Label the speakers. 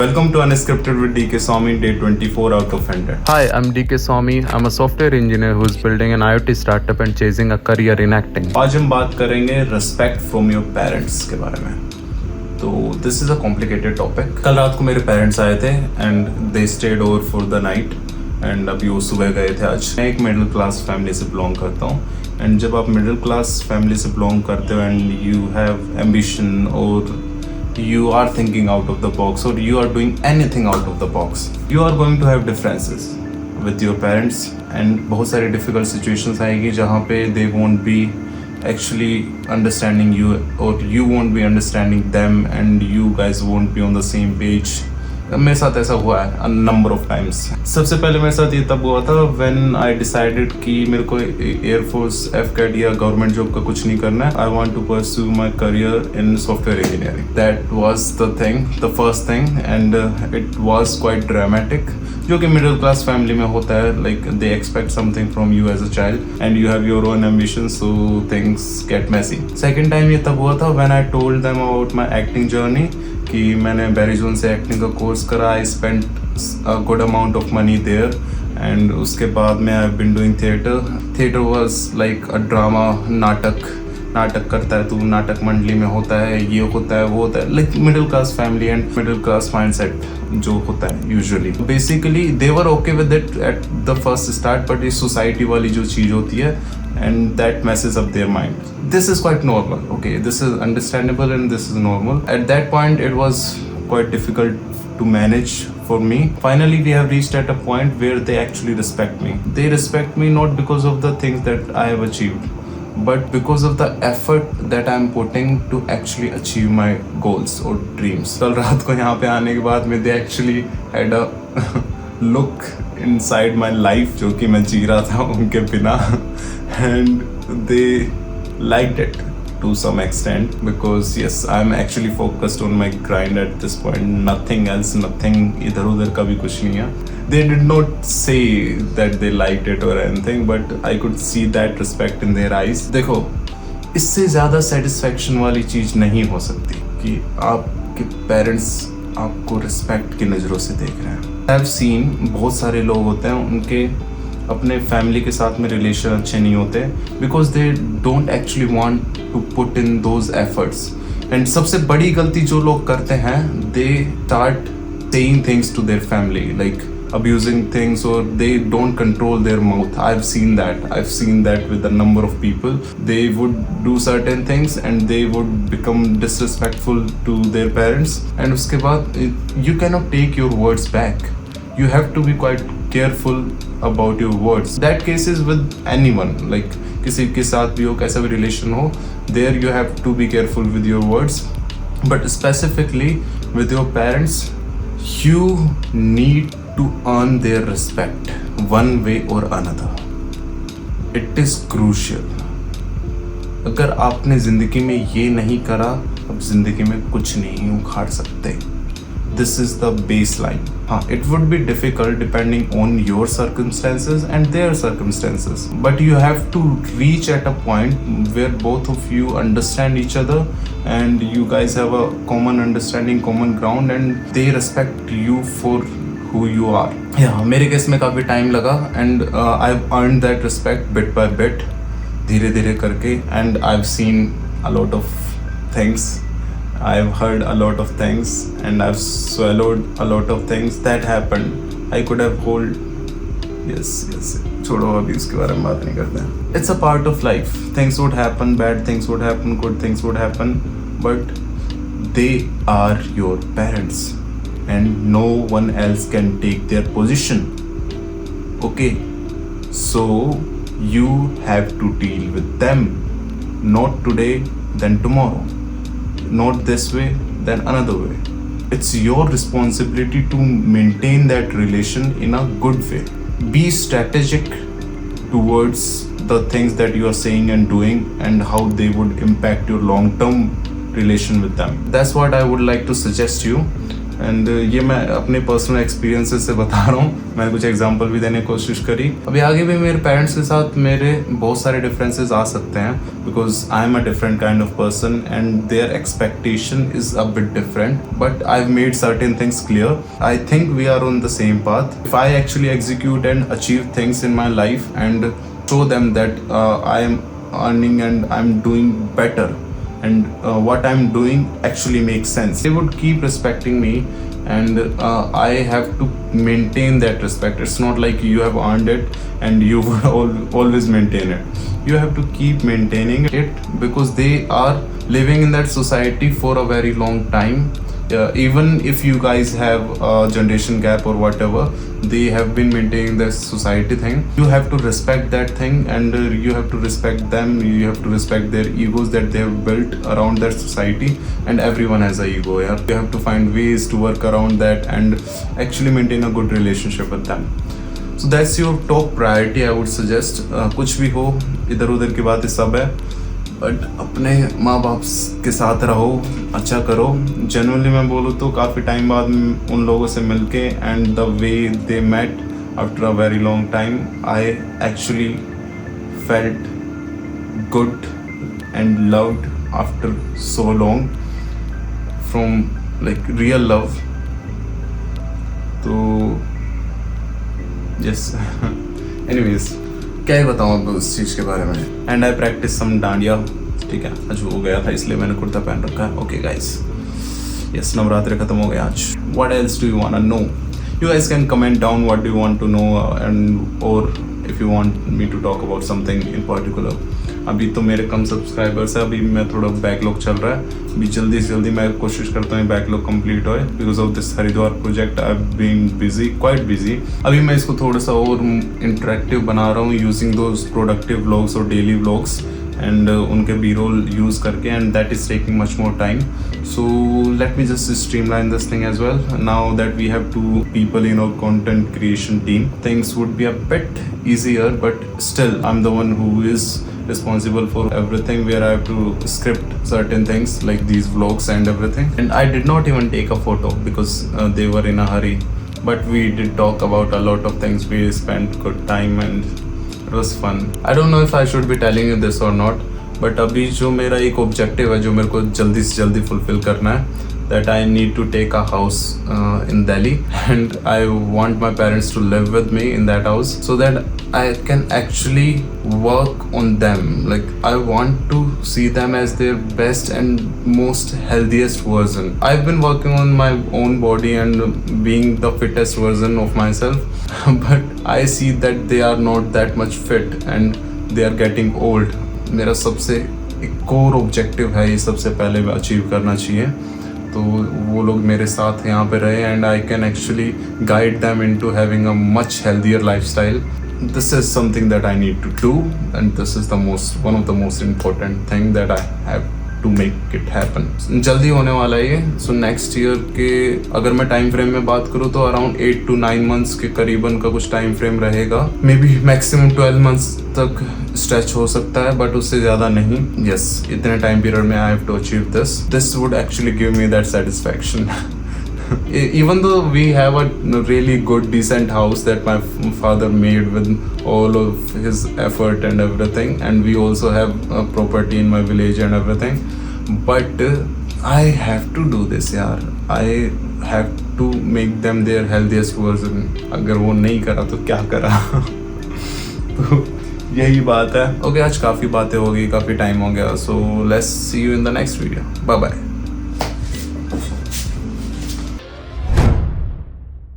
Speaker 1: Welcome to Unscripted with DK Swami, day 24 out of 100.
Speaker 2: Hi, I'm DK Swami. I'm a software engineer who's building an IoT startup and chasing a career in acting.
Speaker 1: आज हम बात करेंगे respect from your parents के बारे में. तो this is a complicated topic. कल रात को मेरे parents आए थे and they stayed over for the night and अभी वो सुबह गए थे आज. मैं एक middle class family से belong करता हूँ and जब आप middle class family से belong करते हो and you have ambition or you are thinking out of the box or you are doing anything out of the box, you are going to have differences with your parents and बहुत सारी difficult situations आएगी जहाँ पे they won't be actually understanding you or you won't be understanding them and you guys won't be on the same page. मेरे साथ ऐसा हुआ है a number of times. सबसे पहले मेरे साथ ये तब हुआ था when I decided कि मेरे को Air Force, FCAT या गवर्नमेंट जॉब का कुछ नहीं करना है. I want to pursue my career in software engineering. That was the thing, the first thing and it was quite dramatic. जो कि middle class family में होता है, like they expect something from you as a child and you have your own ambitions, so things get messy. Second time ये तब हुआ था when I told them about my acting journey कि मैंने बैरिजोन से एक्टिंग का कोर्स करा. I spent a good amount of money there and उसके बाद में I have been doing theatre was like a drama. नाटक करता है तू, नाटक मंडली में होता है, ये होता है वो होता है, like middle class family and middle class mindset जो होता है usually. Basically they were okay with it at the first start but ये सोसाइटी वाली जो चीज़ होती है and that messes up their mind. This is quite normal, okay, this is understandable and this is normal. At that point it was quite difficult to manage for me. Finally we have reached at a point where they actually respect me. They respect me not because of the things that I have achieved but because of the effort that I'm putting to actually achieve my goals or dreams. कल रात को यहाँ पे आने के बाद में they actually had a look inside my life जो कि मैं जी रहा था उनके बिना and they liked it to some extent because yes, I'm actually focused on my grind at this point. Nothing else, nothing इधर उधर का भी कुछ नहीं है. They did not say that they liked it or anything but I could see that respect in their eyes. देखो, इससे ज़्यादा satisfaction वाली चीज़ नहीं हो सकती कि आपके पेरेंट्स आपको रिस्पेक्ट की नज़रों से देख रहे हैं. I've seen बहुत सारे लोग होते हैं उनके अपने फैमिली के साथ में रिलेशन अच्छे नहीं होते because they don't actually want to put in those efforts. And सबसे बड़ी गलती जो लोग करते हैं they start saying things to their family like abusing things or they don't control their mouth. I've seen that with a number of people. They would do certain things and they would become disrespectful to their parents and uske baad you cannot take your words back. You have to be quite careful about your words. That case is with anyone, like किसी के साथ भी हो, कैसा भी relation हो, there you have to be careful with your words. But specifically with your parents, you need to earn their respect one way or another. It is crucial. अगर आपने जिंदगी में ये नहीं करा, अब जिंदगी में कुछ नहीं उखाड़ सकते. This is the baseline. It would be difficult depending on your circumstances and their circumstances. But you have to reach at a point where both of you understand each other and you guys have a common understanding, common ground and they respect you for who you are. Yeah, मेरे case में काफ़ी time लगा and I've earned that respect bit by bit, धीरे धीरे करके and I've seen a lot of things. I've heard a lot of things and I've swallowed a lot of things that happened. I could have yes. छोड़ो अभी उसके बारे में बात नहीं करते हैं. It's a part of life. Things would happen, bad things would happen, good things would happen, but they are your parents and no one else can take their position. Okay, so you have to deal with them. Not today, then tomorrow. Not this way, then another way. It's your responsibility to maintain that relation in a good way. Be strategic towards the things that you are saying and doing and how they would impact your long-term relation with them. That's what I would like to suggest you. And ये मैं अपने personal experiences से बता रहा हूँ, मैंने कुछ example भी देने की कोशिश करी। अभी आगे भी मेरे पेरेंट्स के साथ मेरे बहुत सारे डिफरेंसेस आ सकते हैं, because I am a different kind of person and their expectation is a bit different, but I have made certain things clear. I think we are on the same path. If I actually execute and achieve things in my life and show them that I am earning and I'm doing better and what I'm doing actually makes sense, they would keep respecting me and I have to maintain that respect. It's not like you have earned it and you would always maintain it. You have to keep maintaining it because they are living in that society for a very long time. Even if you guys have a generation gap or whatever, they have been maintaining this society thing. You have to respect that thing and you have to respect them. You have to respect their egos that they have built around that society, and everyone has a ego. Yeah, you have to find ways to work around that and actually maintain a good relationship with them. So that's your top priority, I would suggest. कुछ भी हो, इधर उधर की बातें सब है, but अपने माँ बाप के साथ रहो, अच्छा करो। जनरली मैं बोलूँ तो काफ़ी टाइम बाद उन लोगों से मिलके and the way they met after a very long time, I actually felt good and loved after so long from like real love. तो यस एनीवेज क्या ही बताऊँ अब उस चीज़ के बारे में। And I practice some dandiya, ठीक है, आज हो गया था इसलिए मैंने कुर्ता पहन रखा है। ओके गाइस, यस, नवरात्रि खत्म हो गया आज। What else do you want to know? You guys can comment down what do you want to know and और if you want me to talk about something in particular. अभी तो मेरे कम subscribers है, अभी मैं थोड़ा बैकलॉग चल रहा है, अभी जल्दी से जल्दी मैं कोशिश करता हूँ बैकलॉग कंप्लीट होए। Because of this Haridwar project I have been busy, quite busy. अभी मैं इसको थोड़ा सा और इंटरेक्टिव बना रहा हूँ यूजिंग दोज प्रोडक्टिव व्लॉग्स और डेली व्लॉग्स एंड उनके बी रोल यूज़ करके, and that is taking much more time. So let me just streamline this thing as well. Now that we have 2 people in our content creation team, things would be a bit easier, but still I'm the one who is responsible for everything, where I have to script certain things like these vlogs and everything. And I did not even take a photo because they were in a hurry, but we did talk about a lot of things. We spent good time and it was fun. I don't know if I should be telling you this or not, but अभी जो मेरा एक objective है जो मेरे को जल्दी से जल्दी फुलफिल करना है, that I need to take a house in Delhi and I want my parents to live with me in that house so that I can actually work on them. Like I want to see them as their best and most healthiest version. I have been working on my own body and being the fittest version of myself, but I see that they are not that much fit and they are getting old. मेरा सबसे एक core objective है, ये सबसे पहले achieve करना चाहिए. तो वो लोग मेरे साथ यहाँ पे रहे and I can actually guide them into having a much healthier lifestyle. This is something that I need to do and this is the most one of the most important thing that I have to make it happen. जल्दी होने वाला है ये. So next year के अगर मैं time frame में बात करूँ तो अराउंड 8 to 9 months के करीबन का कुछ टाइम फ्रेम रहेगा. मे बी मैक्सिमम 12 months तक स्ट्रेच हो सकता है, बट उससे ज़्यादा नहीं. यस, इतने टाइम पीरियड में I have to achieve this would actually give me that satisfaction. Even though we have a really good decent house that my father made with all of his effort and everything, and we also have a property in my village and everything, but I have to do this yaar. I have to make them their healthiest version. अगर वो नहीं करा तो क्या करा. तो यही बात है. ओके, आज काफ़ी बातें हो गई, काफ़ी टाइम हो गया. So let's see you in the next video. Bye bye.